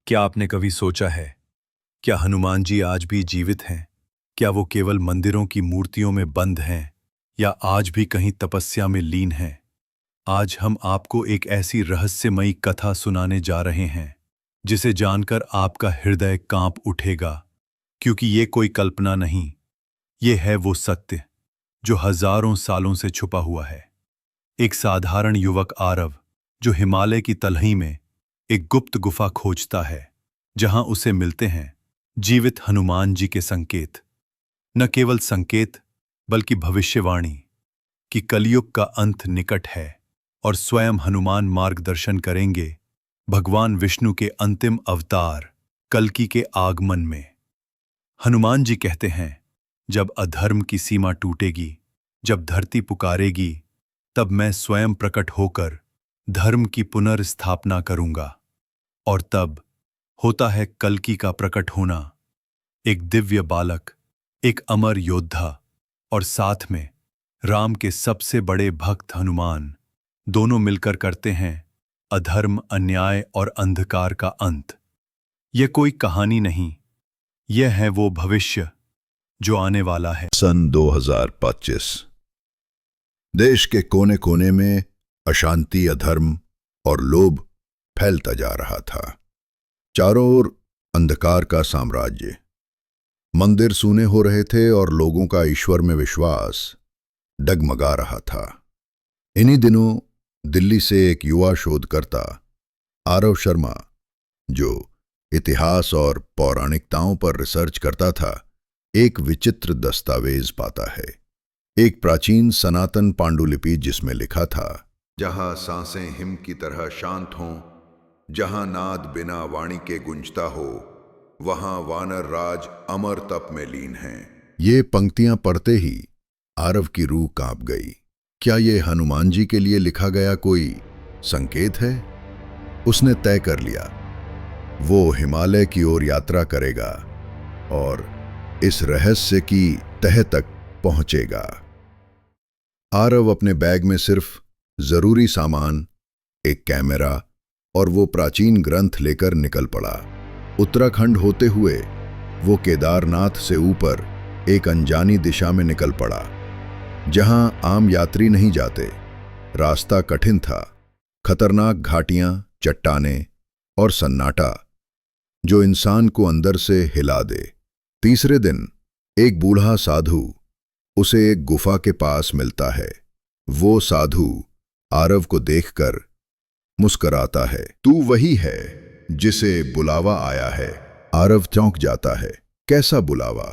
क्या आपने कभी सोचा है, क्या हनुमान जी आज भी जीवित हैं? क्या वो केवल मंदिरों की मूर्तियों में बंद हैं या आज भी कहीं तपस्या में लीन हैं? आज हम आपको एक ऐसी रहस्यमयी कथा सुनाने जा रहे हैं जिसे जानकर आपका हृदय कांप उठेगा, क्योंकि ये कोई कल्पना नहीं, ये है वो सत्य जो हजारों सालों से छुपा हुआ है। एक साधारण युवक आरव जो हिमालय की तलहटी में एक गुप्त गुफा खोजता है, जहां उसे मिलते हैं जीवित हनुमान जी के संकेत। न केवल संकेत, बल्कि भविष्यवाणी कि कलयुग का अंत निकट है और स्वयं हनुमान मार्गदर्शन करेंगे भगवान विष्णु के अंतिम अवतार कल्कि के आगमन में। हनुमान जी कहते हैं, जब अधर्म की सीमा टूटेगी, जब धरती पुकारेगी, तब मैं स्वयं प्रकट होकर धर्म की पुनर्स्थापना करूंगा। और तब होता है कल्कि का प्रकट होना। एक दिव्य बालक, एक अमर योद्धा और साथ में राम के सबसे बड़े भक्त हनुमान, दोनों मिलकर करते हैं अधर्म, अन्याय और अंधकार का अंत। यह कोई कहानी नहीं, यह है वो भविष्य जो आने वाला है। सन 2025। देश के कोने कोने में अशांति, अधर्म और लोभ फैलता जा रहा था। चारों ओर अंधकार का साम्राज्य। मंदिर सूने हो रहे थे और लोगों का ईश्वर में विश्वास डगमगा रहा था। इन्हीं दिनों दिल्ली से एक युवा शोधकर्ता आरव शर्मा, जो इतिहास और पौराणिकताओं पर रिसर्च करता था, एक विचित्र दस्तावेज पाता है। एक प्राचीन सनातन पांडुलिपि जिसमें लिखा था, जहां सांसें हिम की तरह शांत हों, जहां नाद बिना वाणी के गूंजता हो, वहां वानर राज अमर तप में लीन हैं। ये पंक्तियां पढ़ते ही आरव की रूह कांप गई। क्या ये हनुमान जी के लिए लिखा गया कोई संकेत है? उसने तय कर लिया, वो हिमालय की ओर यात्रा करेगा और इस रहस्य की तह तक पहुंचेगा। आरव अपने बैग में सिर्फ जरूरी सामान, एक कैमरा और वो प्राचीन ग्रंथ लेकर निकल पड़ा। उत्तराखंड होते हुए वो केदारनाथ से ऊपर एक अनजानी दिशा में निकल पड़ा, जहां आम यात्री नहीं जाते। रास्ता कठिन था, खतरनाक घाटियां, चट्टानें और सन्नाटा जो इंसान को अंदर से हिला दे। तीसरे दिन एक बूढ़ा साधु उसे एक गुफा के पास मिलता है। वो साधु आरव को देखकर मुस्कराता है। तू वही है जिसे बुलावा आया है। आरव चौंक जाता है। कैसा बुलावा?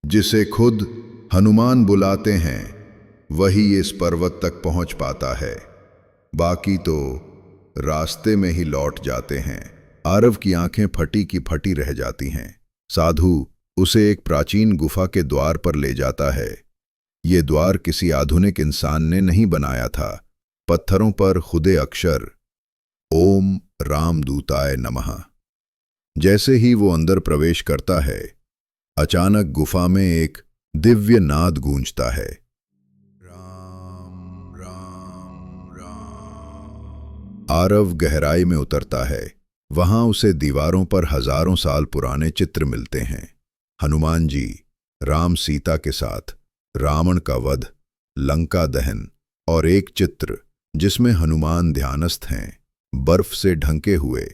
जिसे खुद हनुमान बुलाते हैं, वही इस पर्वत तक पहुंच पाता है, बाकी तो रास्ते में ही लौट जाते हैं। आरव की आंखें फटी की फटी रह जाती हैं। साधु उसे एक प्राचीन गुफा के द्वार पर ले जाता है। ये द्वार किसी आधुनिक इंसान ने नहीं बनाया था। पत्थरों पर खुदे अक्षर, ओम रामदूताय नमः। जैसे ही वो अंदर प्रवेश करता है, अचानक गुफा में एक दिव्य नाद गूंजता है, राम राम राम। आरव गहराई में उतरता है। वहां उसे दीवारों पर हजारों साल पुराने चित्र मिलते हैं। हनुमान जी, राम सीता के साथ, रावण का वध, लंका दहन और एक चित्र जिसमें हनुमान ध्यानस्थ हैं, बर्फ से ढंके हुए।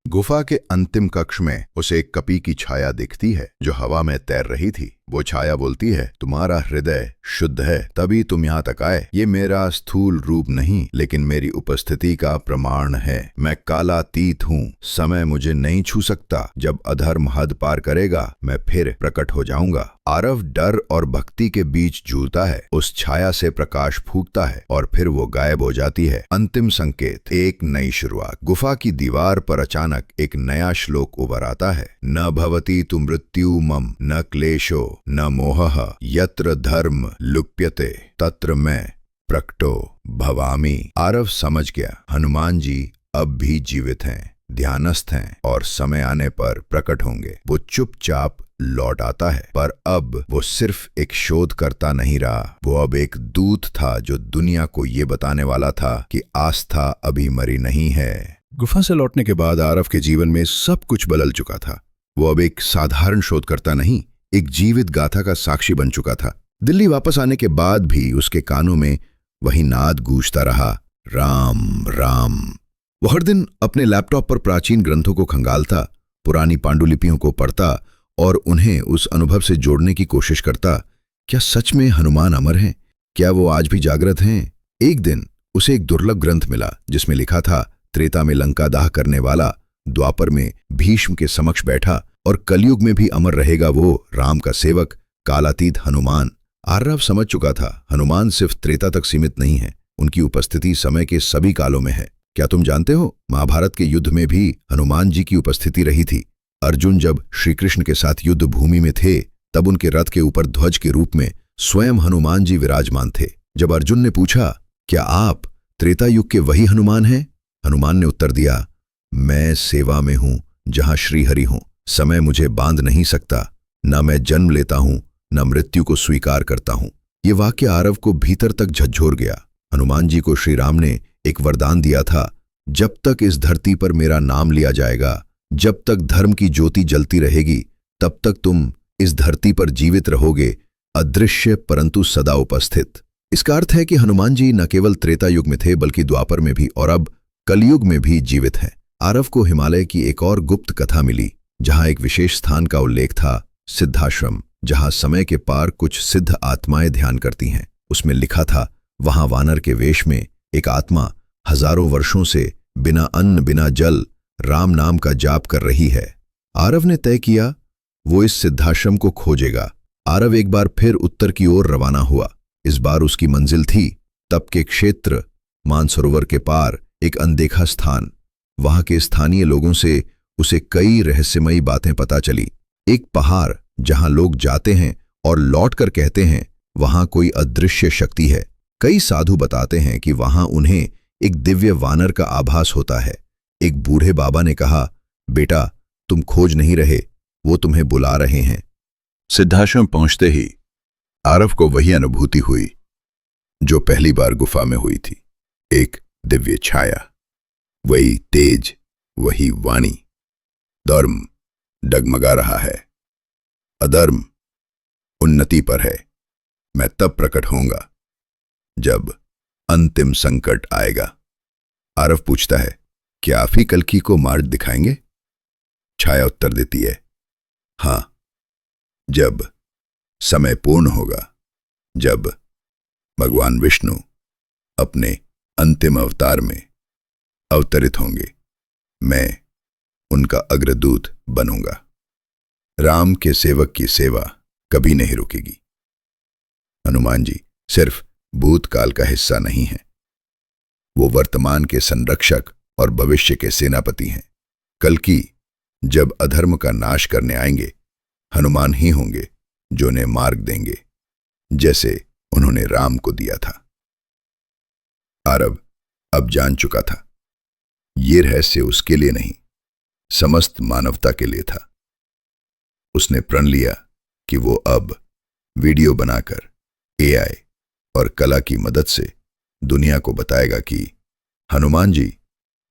गुफा के अंतिम कक्ष में उसे एक कपी की छाया दिखती है जो हवा में तैर रही थी। वो छाया बोलती है, तुम्हारा हृदय शुद्ध है, तभी तुम यहाँ तक आए। ये मेरा स्थूल रूप नहीं, लेकिन मेरी उपस्थिति का प्रमाण है। मैं कालातीत हूँ, समय मुझे नहीं छू सकता। जब अधर्म हद पार करेगा, मैं फिर प्रकट हो जाऊंगा। आरव डर और भक्ति के बीच जूझता है। उस छाया से प्रकाश फूंकता है और फिर वो गायब हो जाती है। अंतिम संकेत, एक नई शुरुआत। गुफा की दीवार पर अचानक एक नया श्लोक उभर आता है, न भवति तु मृत्यु मम, न क्लेशो न मोहः, यत्र धर्म लुप्यते तत्र मैं प्रकटो भवामि। आरव समझ गया, हनुमान जी अब भी जीवित हैं, ध्यानस्थ हैं और समय आने पर प्रकट होंगे। वो चुपचाप लौट आता है, पर अब वो सिर्फ एक शोधकर्ता नहीं रहा। वो अब एक दूत था जो दुनिया को ये बताने वाला था कि आस्था अभी मरी नहीं है। गुफा से लौटने के बाद आरव के जीवन में सब कुछ बदल चुका था। वो अब एक साधारण शोधकर्ता नहीं, एक जीवित गाथा का साक्षी बन चुका था। दिल्ली वापस आने के बाद भी उसके कानों में वही नाद गूंजता रहा, राम राम। वो हर दिन अपने लैपटॉप पर प्राचीन ग्रंथों को खंगालता, पुरानी पांडुलिपियों को पढ़ता और उन्हें उस अनुभव से जोड़ने की कोशिश करता। क्या सच में हनुमान अमर हैं? क्या वो आज भी जागृत हैं? एक दिन उसे एक दुर्लभ ग्रंथ मिला जिसमें लिखा था, त्रेता में लंका दाह करने वाला द्वापर में भीष्म के समक्ष बैठा और कलयुग में भी अमर रहेगा वो राम का सेवक कालातीत हनुमान। आर्यव समझ चुका था, हनुमान सिर्फ त्रेता तक सीमित नहीं है, उनकी उपस्थिति समय के सभी कालों में है। क्या तुम जानते हो, महाभारत के युद्ध में भी हनुमान जी की उपस्थिति रही थी। अर्जुन जब श्री कृष्ण के साथ युद्ध भूमि में थे तब उनके रथ के ऊपर ध्वज के रूप में स्वयं हनुमान जी विराजमान थे। जब अर्जुन ने पूछा, क्या आप त्रेता युग के वही हनुमान हैं? हनुमान ने उत्तर दिया, मैं सेवा में हूं जहां श्रीहरि हूं। समय मुझे बांध नहीं सकता, न मैं जन्म लेता हूं न मृत्यु को स्वीकार करता हूं। ये वाक्य आरव को भीतर तक झकझोर गया। हनुमान जी को श्री राम ने एक वरदान दिया था, जब तक इस धरती पर मेरा नाम लिया जाएगा, जब तक धर्म की ज्योति जलती रहेगी, तब तक तुम इस धरती पर जीवित रहोगे, अदृश्य परंतु सदा उपस्थित। इसका अर्थ है कि हनुमान जी न केवल त्रेता युग में थे बल्कि द्वापर में भी और अब कलयुग में भी जीवित हैं। आरव को हिमालय की एक और गुप्त कथा मिली जहां एक विशेष स्थान का उल्लेख था, सिद्धाश्रम, जहां समय के पार कुछ सिद्ध आत्माएं ध्यान करती हैं। उसमें लिखा था, वहां वानर के वेश में एक आत्मा हजारों वर्षों से बिना अन्न बिना जल राम नाम का जाप कर रही है। आरव ने तय किया वो इस सिद्धाश्रम को खोजेगा। आरव एक बार फिर उत्तर की ओर रवाना हुआ। इस बार उसकी मंजिल थी तप के क्षेत्र, मानसरोवर के पार एक अनदेखा स्थान। वहां के स्थानीय लोगों से उसे कई रहस्यमयी बातें पता चली। एक पहाड़ जहां लोग जाते हैं और लौटकर कहते हैं वहां कोई अदृश्य शक्ति है। कई साधु बताते हैं कि वहां उन्हें एक दिव्य वानर का आभास होता है। एक बूढ़े बाबा ने कहा, बेटा तुम खोज नहीं रहे, वो तुम्हें बुला रहे हैं। सिद्धाश्रम पहुंचते ही आरव को वही अनुभूति हुई जो पहली बार गुफा में हुई थी। एक दिव्य छाया, वही तेज, वही वाणी। धर्म डगमगा रहा है, अधर्म उन्नति पर है। मैं तब प्रकट होऊंगा जब अंतिम संकट आएगा। आरव पूछता है, क्या आप ही कल्कि को मार्ग दिखाएंगे? छाया उत्तर देती है, हां, जब समय पूर्ण होगा, जब भगवान विष्णु अपने अंतिम अवतार में अवतरित होंगे, मैं उनका अग्रदूत बनूंगा। राम के सेवक की सेवा कभी नहीं रुकेगी। हनुमान जी सिर्फ भूतकाल का हिस्सा नहीं है, वो वर्तमान के संरक्षक और भविष्य के सेनापति हैं। कल्कि जब अधर्म का नाश करने आएंगे, हनुमान ही होंगे जो उन्हें मार्ग देंगे, जैसे उन्होंने राम को दिया था। आरव अब जान चुका था, ये रहस्य उसके लिए नहीं, समस्त मानवता के लिए था। उसने प्रण लिया कि वो अब वीडियो बनाकर एआई और कला की मदद से दुनिया को बताएगा कि हनुमान जी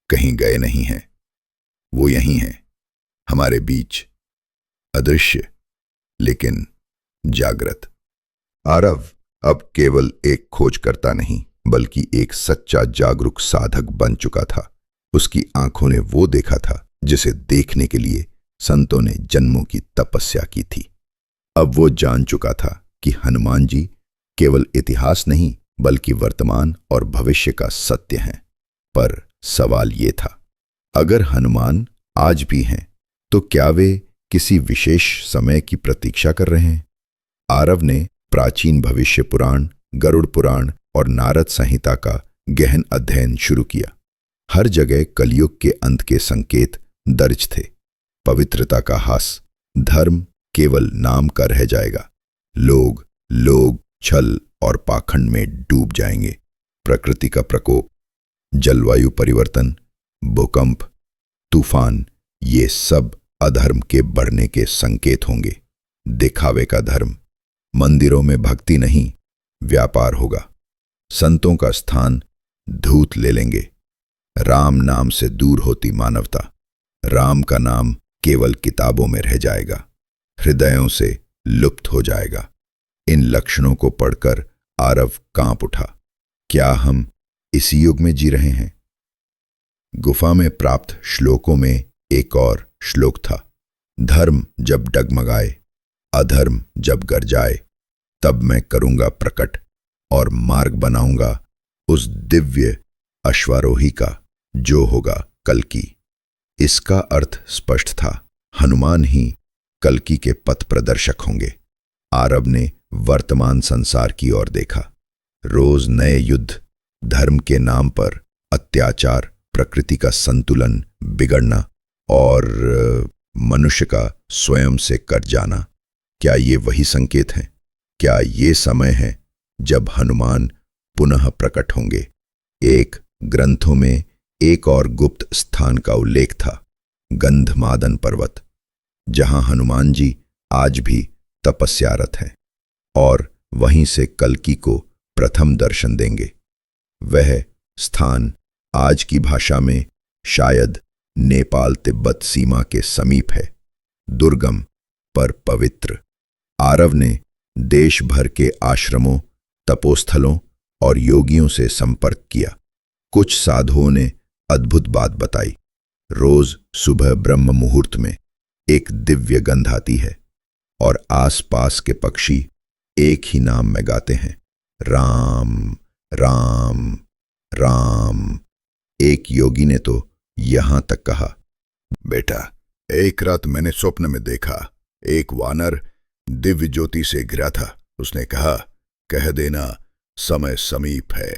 कहीं गए नहीं हैं, वो यहीं हैं, हमारे बीच, अदृश्य लेकिन जागृत। आरव अब केवल एक खोजकर्ता नहीं बल्कि एक सच्चा जागरूक साधक बन चुका था। उसकी आंखों ने वो देखा था जिसे देखने के लिए संतों ने जन्मों की तपस्या की थी। अब वो जान चुका था कि हनुमान जी केवल इतिहास नहीं बल्कि वर्तमान और भविष्य का सत्य हैं। पर सवाल ये था, अगर हनुमान आज भी हैं तो क्या वे किसी विशेष समय की प्रतीक्षा कर रहे हैं? आरव ने प्राचीन भविष्य पुराण, गरुड़ पुराण और नारद संहिता का गहन अध्ययन शुरू किया। हर जगह कलयुग के अंत के संकेत दर्ज थे। पवित्रता का हास, धर्म केवल नाम का रह जाएगा। लोग छल और पाखंड में डूब जाएंगे। प्रकृति का प्रकोप, जलवायु परिवर्तन, भूकंप, तूफान, ये सब अधर्म के बढ़ने के संकेत होंगे। दिखावे का धर्म, मंदिरों में भक्ति नहीं व्यापार होगा। संतों का स्थान धूत ले लेंगे। राम नाम से दूर होती मानवता। राम का नाम केवल किताबों में रह जाएगा, हृदयों से लुप्त हो जाएगा। इन लक्षणों को पढ़कर आरव कांप उठा। क्या हम इसी युग में जी रहे हैं? गुफा में प्राप्त श्लोकों में एक और श्लोक था, धर्म जब डगमगाए, अधर्म जब गरजाए, तब मैं करूंगा प्रकट और मार्ग बनाऊंगा उस दिव्य अश्वारोही का, जो होगा कल्कि। इसका अर्थ स्पष्ट था, हनुमान ही कल्कि के पथ प्रदर्शक होंगे। आरव ने वर्तमान संसार की ओर देखा। रोज नए युद्ध, धर्म के नाम पर अत्याचार, प्रकृति का संतुलन बिगड़ना और मनुष्य का स्वयं से कट जाना। क्या ये वही संकेत हैं? क्या ये समय है जब हनुमान पुनः प्रकट होंगे? एक ग्रंथों में एक और गुप्त स्थान का उल्लेख था, गंधमादन पर्वत, जहां हनुमान जी आज भी तपस्यारत हैं और वहीं से कल्कि को प्रथम दर्शन देंगे। वह स्थान आज की भाषा में शायद नेपाल तिब्बत सीमा के समीप है, दुर्गम पर पवित्र। आरव ने देश भर के आश्रमों, तपोस्थलों और योगियों से संपर्क किया। कुछ साधुओं ने अद्भुत बात बताई। रोज सुबह ब्रह्म मुहूर्त में एक दिव्य गंध आती है और आसपास के पक्षी एक ही नाम में गाते हैं, राम राम राम। एक योगी ने तो यहां तक कहा, बेटा, एक रात मैंने स्वप्न में देखा, एक वानर दिव्य ज्योति से घिरा था। उसने कहा, कह देना समय समीप है।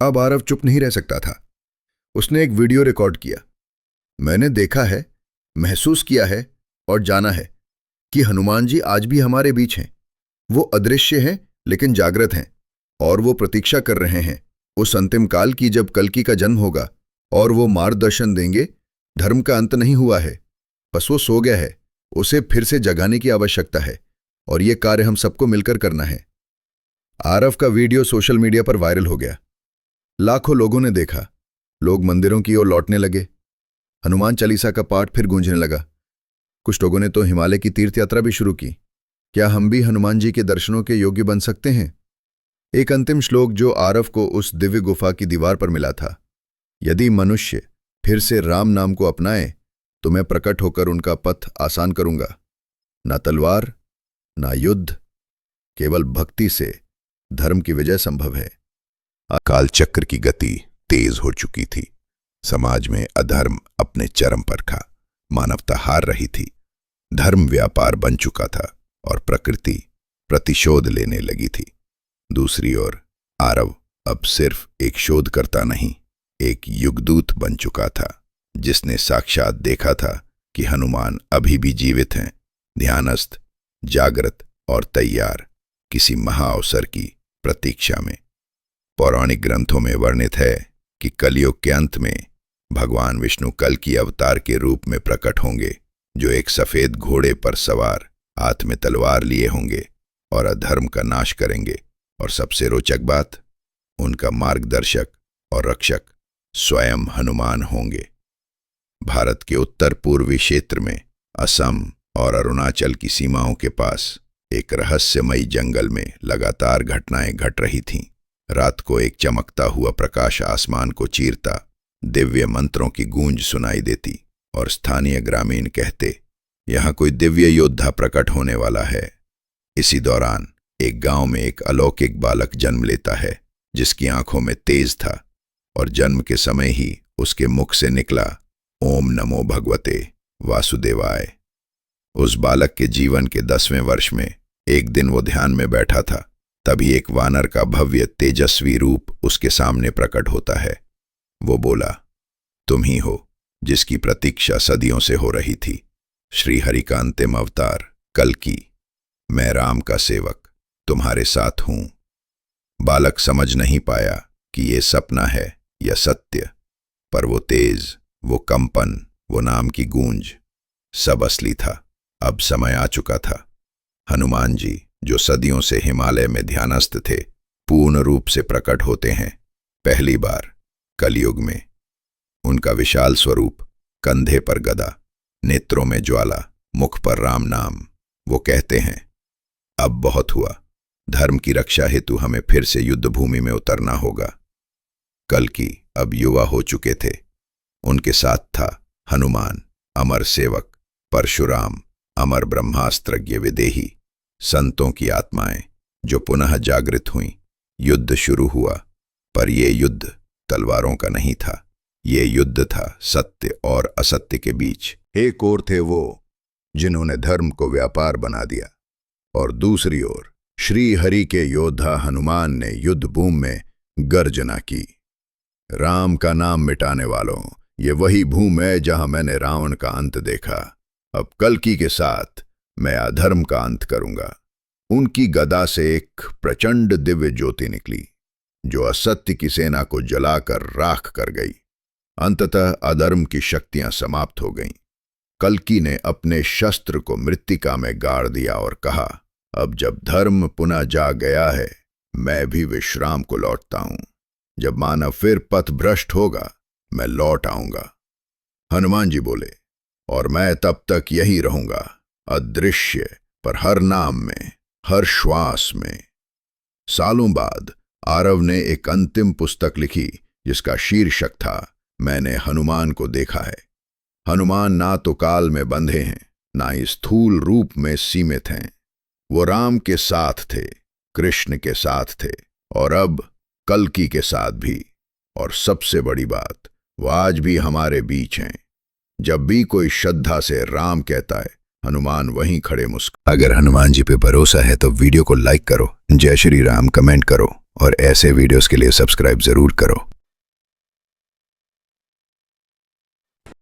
अब आरव चुप नहीं रह सकता था। उसने एक वीडियो रिकॉर्ड किया। मैंने देखा है, महसूस किया है और जाना है कि हनुमान जी आज भी हमारे बीच हैं। वो अदृश्य हैं लेकिन जागृत हैं, और वो प्रतीक्षा कर रहे हैं उस अंतिम काल की जब कल्कि का जन्म होगा और वो मार्गदर्शन देंगे। धर्म का अंत नहीं हुआ है, बस वो सो गया है। उसे फिर से जगाने की आवश्यकता है और ये कार्य हम सबको मिलकर करना है। आरव का वीडियो सोशल मीडिया पर वायरल हो गया। लाखों लोगों ने देखा। लोग मंदिरों की ओर लौटने लगे। हनुमान चालीसा का पाठ फिर गूंजने लगा। कुछ लोगों ने तो हिमालय की तीर्थ यात्रा भी शुरू की। क्या हम भी हनुमान जी के दर्शनों के योग्य बन सकते हैं? एक अंतिम श्लोक जो आरव को उस दिव्य गुफा की दीवार पर मिला था, यदि मनुष्य फिर से राम नाम को अपनाए तो मैं प्रकट होकर उनका पथ आसान करूंगा। ना तलवार, ना युद्ध, केवल भक्ति से धर्म की विजय संभव है। काल चक्र की गति तेज हो चुकी थी। समाज में अधर्म अपने चरम पर था। मानवता हार रही थी। धर्म व्यापार बन चुका था और प्रकृति प्रतिशोध लेने लगी थी। दूसरी ओर आरव अब सिर्फ एक शोधकर्ता नहीं, एक युगदूत बन चुका था, जिसने साक्षात देखा था कि हनुमान अभी भी जीवित हैं, ध्यानस्थ, जागृत और तैयार किसी महाअवसर की प्रतीक्षा में। पौराणिक ग्रंथों में वर्णित है कि कलयुग के अंत में भगवान विष्णु कल्कि अवतार के रूप में प्रकट होंगे, जो एक सफेद घोड़े पर सवार, हाथ में तलवार लिए होंगे और अधर्म का नाश करेंगे। और सबसे रोचक बात, उनका मार्गदर्शक और रक्षक स्वयं हनुमान होंगे। भारत के उत्तर पूर्वी क्षेत्र में असम और अरुणाचल की सीमाओं के पास एक रहस्यमयी जंगल में लगातार घटनाएं घट रही थीं। रात को एक चमकता हुआ प्रकाश आसमान को चीरता, दिव्य मंत्रों की गूंज सुनाई देती और स्थानीय ग्रामीण कहते, यहाँ कोई दिव्य योद्धा प्रकट होने वाला है। इसी दौरान एक गांव में एक अलौकिक बालक जन्म लेता है, जिसकी आंखों में तेज था और जन्म के समय ही उसके मुख से निकला, ओम नमो भगवते वासुदेवाय। उस बालक के जीवन के 10वें वर्ष में एक दिन वो ध्यान में बैठा था, तभी एक वानर का भव्य तेजस्वी रूप उसके सामने प्रकट होता है। वो बोला, तुम ही हो जिसकी प्रतीक्षा सदियों से हो रही थी, श्री हरि का अंतिम अवतार कल्कि। मैं राम का सेवक तुम्हारे साथ हूं। बालक समझ नहीं पाया कि ये सपना है या सत्य, पर वो तेज, वो कंपन, वो नाम की गूंज, सब असली था। अब समय आ चुका था। हनुमान जी, जो सदियों से हिमालय में ध्यानस्थ थे, पूर्ण रूप से प्रकट होते हैं। पहली बार कलयुग में उनका विशाल स्वरूप, कंधे पर गदा, नेत्रों में ज्वाला, मुख पर राम नाम। वो कहते हैं, अब बहुत हुआ, धर्म की रक्षा हेतु हमें फिर से युद्ध भूमि में उतरना होगा। कल्कि अब युवा हो चुके थे। उनके साथ था हनुमान, अमर सेवक, परशुराम, अमर ब्रह्मास्त्रज्ञ विदेही, संतों की आत्माएं जो पुनः जागृत हुईं। युद्ध शुरू हुआ, पर यह युद्ध तलवारों का नहीं था। ये युद्ध था सत्य और असत्य के बीच। एक ओर थे वो जिन्होंने धर्म को व्यापार बना दिया, और दूसरी ओर श्री हरि के योद्धा हनुमान ने युद्ध भूमि में गर्जना की। राम का नाम मिटाने वालों, ये वही भूमि है जहां मैंने रावण का अंत देखा। अब कल्कि के साथ मैं अधर्म का अंत करूंगा। उनकी गदा से एक प्रचंड दिव्य ज्योति निकली, जो असत्य की सेना को जलाकर राख कर गई। अंततः अधर्म की शक्तियां समाप्त हो गईं। कल्कि ने अपने शस्त्र को मृत्तिका में गाड़ दिया और कहा, अब जब धर्म पुनः जाग गया है, मैं भी विश्राम को लौटता हूं। जब मानव फिर पथ भ्रष्ट होगा, मैं लौट आऊंगा। हनुमान जी बोले, और मैं तब तक यही रहूंगा, अदृश्य, पर हर नाम में, हर श्वास में। सालों बाद आरव ने एक अंतिम पुस्तक लिखी, जिसका शीर्षक था, मैंने हनुमान को देखा है। हनुमान ना तो काल में बंधे हैं, ना ही स्थूल रूप में सीमित हैं। वो राम के साथ थे, कृष्ण के साथ थे, और अब कल्कि के साथ भी। और सबसे बड़ी बात, वो आज भी हमारे बीच हैं। जब भी कोई श्रद्धा से राम कहता है, हनुमान वहीं खड़े मुस्कुरा। अगर हनुमान जी पे भरोसा है तो वीडियो को लाइक करो, जय श्री राम कमेंट करो, और ऐसे वीडियोस के लिए सब्सक्राइब जरूर करो।